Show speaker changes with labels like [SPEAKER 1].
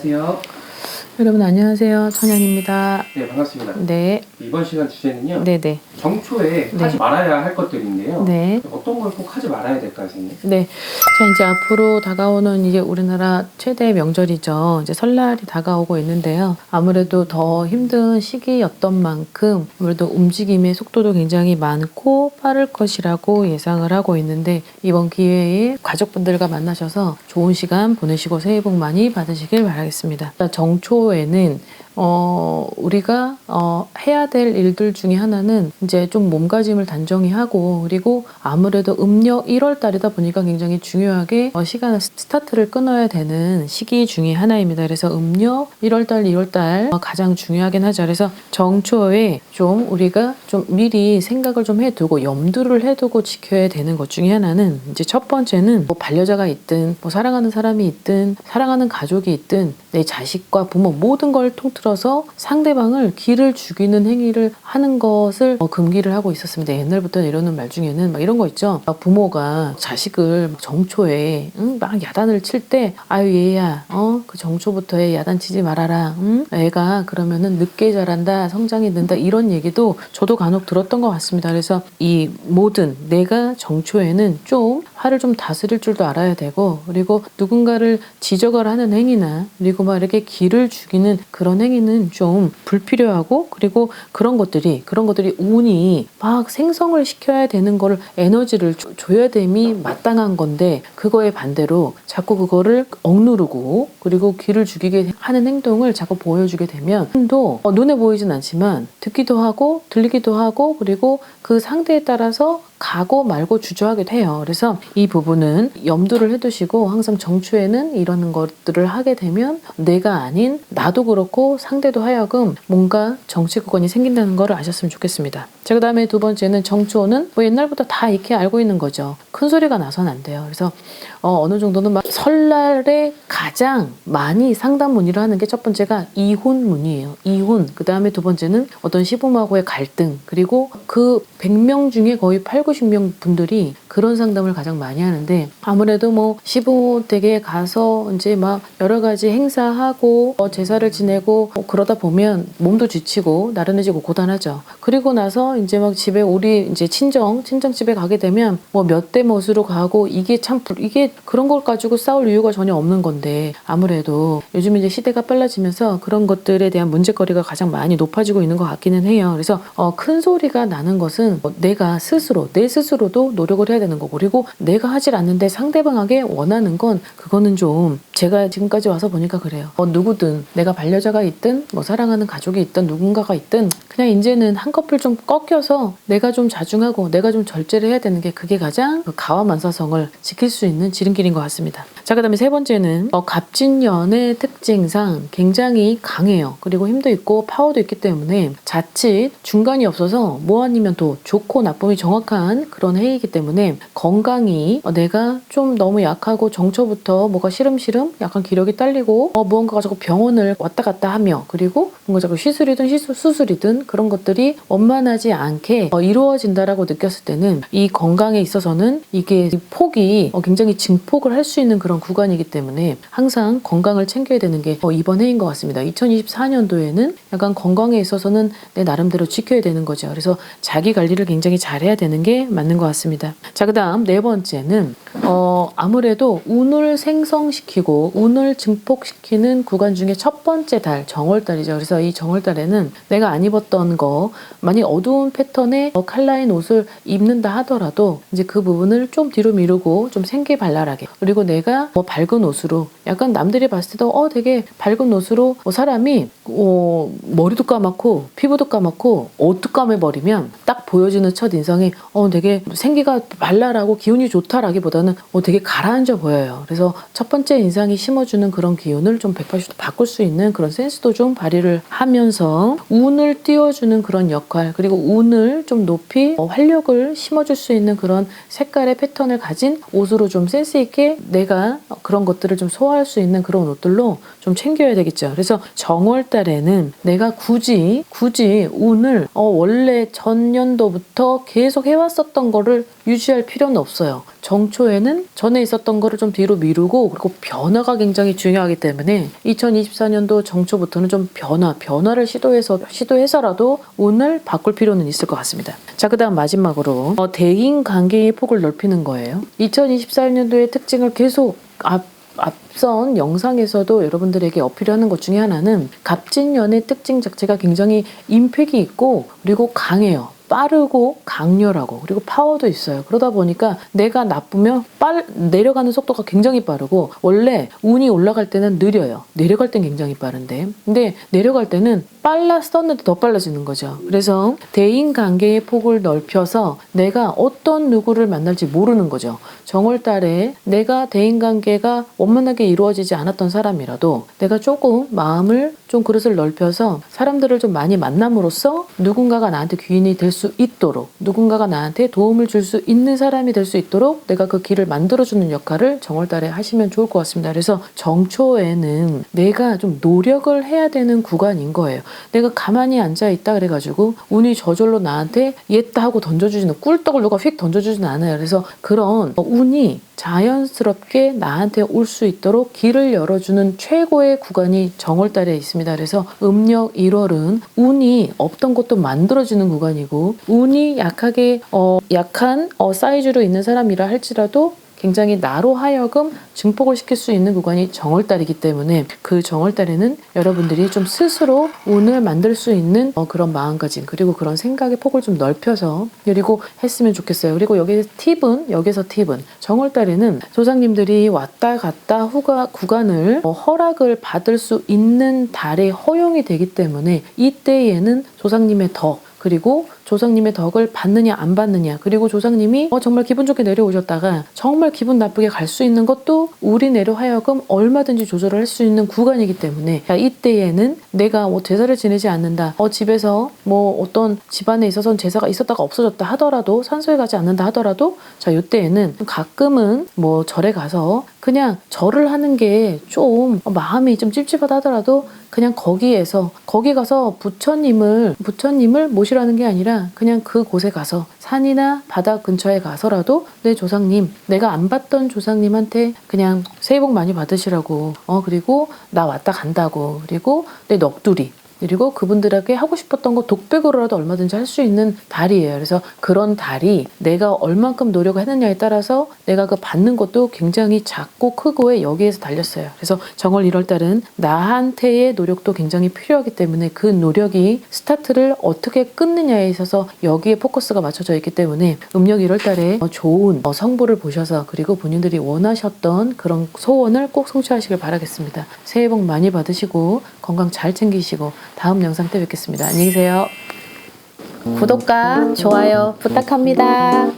[SPEAKER 1] 안녕하세요.
[SPEAKER 2] 여러분 안녕하세요. 천연입니다.
[SPEAKER 1] 네, 반갑습니다.
[SPEAKER 2] 네.
[SPEAKER 1] 이번 시간 주제는요.
[SPEAKER 2] 네네.
[SPEAKER 1] 정초에
[SPEAKER 2] 네.
[SPEAKER 1] 하지 말아야 할 것들인데요.
[SPEAKER 2] 네.
[SPEAKER 1] 어떤 걸 꼭 하지 말아야 될까요, 선생님?
[SPEAKER 2] 네. 자, 이제 앞으로 다가오는 이제 우리나라 최대 명절이죠. 이제 설날이 다가오고 있는데요. 아무래도 더 힘든 시기였던 만큼 아무래도 움직임의 속도도 굉장히 많고 빠를 것이라고 예상을 하고 있는데 이번 기회에 가족분들과 만나셔서 좋은 시간 보내시고 새해 복 많이 받으시길 바라겠습니다. 정초에는 우리가 해야 될 일들 중에 하나는 이제 좀 몸가짐을 단정히 하고 그리고 아무래도 음력 1월 달이다 보니까 굉장히 중요하게 시간 스타트를 끊어야 되는 시기 중에 하나입니다. 그래서 음력 1월 달, 2월 달 가장 중요하긴 하죠. 그래서 정초에 좀 우리가 좀 미리 생각을 좀 해두고 염두를 해두고 지켜야 되는 것 중에 하나는 이제 첫 번째는 뭐 반려자가 있든 뭐 사랑하는 사람이 있든 사랑하는 가족이 있든 내 자식과 부모 모든 걸 통틀어서 상대방을 기를 죽이는 행위를 하는 것을 금기를 하고 있었습니다. 옛날부터 내려오는 말 중에는 막 이런 거 있죠. 부모가 자식을 정초에 막 야단을 칠 때 아유 얘야 그 정초부터 야단 치지 말아라. 애가 그러면은 늦게 자란다 성장이 는다 이런 얘기도 저도 간혹 들었던 것 같습니다. 그래서 이 모든 내가 정초에는 좀 화를 좀 다스릴 줄도 알아야 되고 그리고 누군가를 지적을 하는 행위나 그리고 막 이렇게 기를 죽이는 그런 행위는 좀 불필요하고 그리고 그런 것들이 운이 막 생성을 시켜야 되는 거를 에너지를 줘야 됨이 마땅한 건데 그거에 반대로 자꾸 그거를 억누르고 그리고 기를 죽이게 하는 행동을 자꾸 보여주게 되면 또 눈에 보이진 않지만 듣기도 하고 들리기도 하고 그리고 그 상대에 따라서 가고 말고 주저하게 돼요. 그래서 이 부분은 염두를 해두시고 항상 정초에는 이런 것들을 하게 되면 내가 아닌 나도 그렇고 상대도 하여금 뭔가 정치구건이 생긴다는 걸 아셨으면 좋겠습니다. 자, 그 다음에 두 번째는 정초는 뭐 옛날부터 다 이렇게 알고 있는 거죠. 큰 소리가 나서는 안 돼요. 그래서 어느 정도는 막 설날에 가장 많이 상담 문의를 하는 게 첫 번째가 이혼 문의예요. 이혼. 그 다음에 두 번째는 어떤 시부모하고의 갈등. 그리고 그 100명 중에 거의 90명 분들이 그런 상담을 가장 많이 하는데 아무래도 뭐 시부모 댁에 가서 이제 막 여러 가지 행사하고 제사를 지내고 그러다 보면 몸도 지치고 나른해지고 고단하죠. 그리고 나서 이제 막 집에 우리 이제 친정 집에 가게 되면 뭐 몇 대 못으로 가고 이게 그런 걸 가지고 싸울 이유가 전혀 없는 건데 아무래도 요즘 이제 시대가 빨라지면서 그런 것들에 대한 문제거리가 가장 많이 높아지고 있는 것 같기는 해요. 그래서 큰 소리가 나는 것은 내가 내 스스로도 노력을 해야 되는 거고 그리고 내가 하질 않는데 상대방에게 원하는 건 그거는 좀 제가 지금까지 와서 보니까 그래요. 누구든 내가 반려자가 있든 뭐 사랑하는 가족이 있든 누군가가 있든 그냥 이제는 한꺼풀 좀 꺾여서 내가 좀 자중하고 내가 좀 절제를 해야 되는 게 그게 가장 그 가와만사성을 지킬 수 있는 지름길인 것 같습니다. 자, 그 다음에 세 번째는 갑진년의 특징상 굉장히 강해요. 그리고 힘도 있고 파워도 있기 때문에 자칫 중간이 없어서 뭐 아니면 또 좋고 나쁨이 정확한 그런 해이기 때문에 건강이 내가 좀 너무 약하고 정초부터 뭐가 시름시름 약간 기력이 딸리고 무언가가 자꾸 병원을 왔다 갔다 하며 그리고 뭔가 자꾸 시술이든 수술이든 그런 것들이 원만하지 않게 이루어진다라고 느꼈을 때는 이 건강에 있어서는 이게 폭이 굉장히 증폭을 할 수 있는 그런 구간이기 때문에 항상 건강을 챙겨야 되는 게 이번 해인 것 같습니다. 2024년도에는 약간 건강에 있어서는 내 나름대로 지켜야 되는 거죠. 그래서 자기 관리를 굉장히 잘해야 되는 게 맞는 것 같습니다. 자, 그 다음 네 번째는 아무래도 운을 생성시키고 운을 증폭시키는 구간 중에 첫 번째 달 정월달이죠. 그래서 이 정월달에는 내가 안 입었던 거 많이 어두운 패턴의 컬러인 옷을 입는다 하더라도 이제 그 부분을 좀 뒤로 미루고 좀 생기발랄하게 그리고 내가 밝은 옷으로 약간 남들이 봤을 때도 되게 밝은 옷으로 사람이 머리도 까맣고 피부도 까맣고 옷도 까매버리면 딱 보여지는 첫 인상이 되게 생기가 발랄하고 기운이 좋다라기보다는 되게 가라앉아 보여요. 그래서 첫 번째 인상이 심어주는 그런 기운을 좀 180도 바꿀 수 있는 그런 센스도 좀 발휘를 하면서 운을 띄워주는 그런 역할 그리고 운을 좀 높이 활력을 심어줄 수 있는 그런 색깔의 패턴을 가진 옷으로 좀 센스 있게 내가 그런 것들을 좀 소화할 수 있는 그런 옷들로 좀 챙겨야 되겠죠. 그래서 정월달에는 내가 굳이 운을 원래 전년도부터 계속 해왔었던 거를 유지할 필요는 없어요. 정초에는 전에 있었던 거를 좀 뒤로 미루고, 그리고 변화가 굉장히 중요하기 때문에 2024년도 정초부터는 좀 변화를 시도해서라도 운을 바꿀 필요는 있을 것 같습니다. 자, 그 다음 마지막으로 대인 관계의 폭을 넓히는 거예요. 2024년도의 특징을 계속 앞선 영상에서도 여러분들에게 어필하는 것 중에 하나는 갑진년의 특징 자체가 굉장히 임팩이 있고, 그리고 강해요. 빠르고 강렬하고, 그리고 파워도 있어요. 그러다 보니까 내가 나쁘면 내려가는 속도가 굉장히 빠르고, 원래 운이 올라갈 때는 느려요. 내려갈 땐 굉장히 빠른데, 근데 내려갈 때는 빨랐었는데 더 빨라지는 거죠. 그래서 대인관계의 폭을 넓혀서 내가 어떤 누구를 만날지 모르는 거죠. 정월달에 내가 대인관계가 원만하게 이루어지지 않았던 사람이라도 내가 조금 마음을 좀 그릇을 넓혀서 사람들을 좀 많이 만남으로써 누군가가 나한테 귀인이 될 수 있도록, 누군가가 나한테 도움을 줄 수 있는 사람이 될 수 있도록 내가 그 길을 만들어주는 역할을 정월달에 하시면 좋을 것 같습니다. 그래서 정초에는 내가 좀 노력을 해야 되는 구간인 거예요. 내가 가만히 앉아있다 그래가지고 운이 저절로 나한테 옛다 하고 던져주지는, 꿀떡을 누가 휙 던져주지는 않아요. 그래서 그런 운이 자연스럽게 나한테 올 수 있도록 길을 열어주는 최고의 구간이 정월달에 있습니다. 그래서 음력 1월은 운이 없던 것도 만들어지는 구간이고, 운이 약한 사이즈로 있는 사람이라 할지라도 굉장히 나로 하여금 증폭을 시킬 수 있는 구간이 정월달이기 때문에, 그 정월달에는 여러분들이 좀 스스로 운을 만들 수 있는 그런 마음가짐, 그리고 그런 생각의 폭을 좀 넓혀서 그리고 했으면 좋겠어요. 그리고 여기서 팁은 정월달에는 조상님들이 왔다 갔다 구간을 허락을 받을 수 있는 달에 허용이 되기 때문에, 이때에는 조상님의 덕, 그리고 조상님의 덕을 받느냐 안 받느냐, 그리고 조상님이 정말 기분 좋게 내려오셨다가 정말 기분 나쁘게 갈 수 있는 것도 우리 내로 하여금 얼마든지 조절을 할 수 있는 구간이기 때문에, 이때에는 내가 제사를 지내지 않는다, 집에서 어떤 집안에 있어서는 제사가 있었다가 없어졌다 하더라도, 산소에 가지 않는다 하더라도, 자, 이때에는 가끔은 절에 가서 그냥 절을 하는 게 좀 마음이 좀 찝찝하다 하더라도 그냥 거기 가서 부처님을 모시라는 게 아니라 그냥 그곳에 가서 산이나 바다 근처에 가서라도 내 조상님, 내가 안 봤던 조상님한테 그냥 새해 복 많이 받으시라고, 그리고 나 왔다 간다고, 그리고 내 넋두리, 그리고 그분들에게 하고 싶었던 거 독백으로라도 얼마든지 할 수 있는 달이에요. 그래서 그런 달이 내가 얼만큼 노력을 했느냐에 따라서 내가 그 받는 것도 굉장히 작고 크고에 여기에서 달렸어요. 그래서 정월 1월달은 나한테의 노력도 굉장히 필요하기 때문에 그 노력이 스타트를 어떻게 끊느냐에 있어서 여기에 포커스가 맞춰져 있기 때문에, 음력 1월달에 좋은 성부를 보셔서, 그리고 본인들이 원하셨던 그런 소원을 꼭 성취하시길 바라겠습니다. 새해 복 많이 받으시고 건강 잘 챙기시고 다음 영상 때 뵙겠습니다. 안녕히 계세요. 구독과 좋아요 부탁합니다.